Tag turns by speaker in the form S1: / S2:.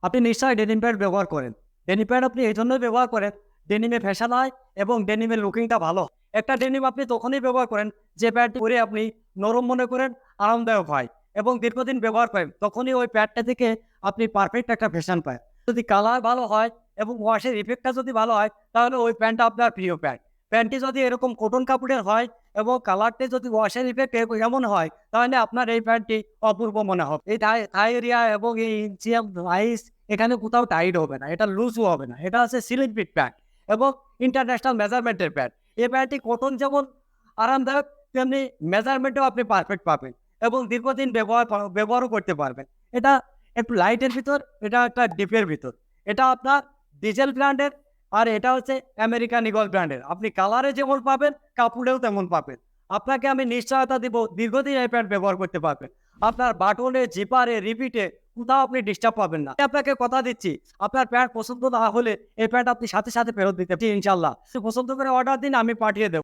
S1: আপনি নিশ্চয়ই denim pant ব্যবহার করেন। ডেনিম প্যান্ট আপনি এই জন্যই ব্যবহার করেন, ডেনিমে ফ্যাশন হয় এবং ডেনিমের লুকিংটা ভালো হয়। একটা ডেনিম আপনি তখনই ব্যবহার করেন যে প্যান্টটি পরে আপনি নরম মনে করেন, আরামদায়ক হয় এবং দীর্ঘদিন ব্যবহার করেন। তখনই ওই প্যান্টটা থেকে আপনি পারফেক্ট একটা ফ্যাশন পায়। যদি কালার ভালো হয় এবং ওয়াশের ইফেক্টটা যদি ভালো হয়, তাহলে ওই প্যান্টটা আপনার প্রিয় প্যান্ট। প্যান্টটি যদি এরকম কটন কাপড়ের হয় এবং কালারটি যদি ওয়াশের ইফেক্ট এমন হয়, তাহলে আপনার এই প্যান্টটি অপূর্ব মনে হবে। এই থাই থাই এরিয়া এবং এই ইঞ্চিয়াম রাইস এখানে কোথাও টাইট হবে না, এটা লুজও হবে না। এটা হচ্ছে সিলিং ফিট প্যান্ট এবং ইন্টারন্যাশনাল মেজারমেন্টের প্যান্ট। এই প্যান্টটি কটন যেমন আরামদায়ক, তেমনি মেজারমেন্টেও আপনি পারফেক্ট পাবেন এবং দীর্ঘদিন ব্যবহারও করতে পারবেন। এটা একটু লাইটের ভিতর, এটা একটা ডিপের ভিতর। এটা আপনার ডিজেল ব্র্যান্ডের, আর এটা হচ্ছে আমেরিকান ইগল ব্র্যান্ডের। আপনি কালারে যেমন পাবেন, কাপড়েও তেমন পাবেন। আপনাকে আমি নিশ্চয়তা দিব, দীর্ঘদিন এই প্যান্ট ব্যবহার করতে পারবেন। আপনার বাটনে, জিপারে, রিপিটে কোথাও আপনি ডিস্টার্ব পাবেন না। আপনাকে কথা দিচ্ছি, আপনার প্যান্ট পছন্দ না হলে এই প্যান্ট আপনি সাথে সাথে ফেরত দিতে ইনশাল্লাহ। পছন্দ করে অর্ডার দিন, আমি পাঠিয়ে দেব।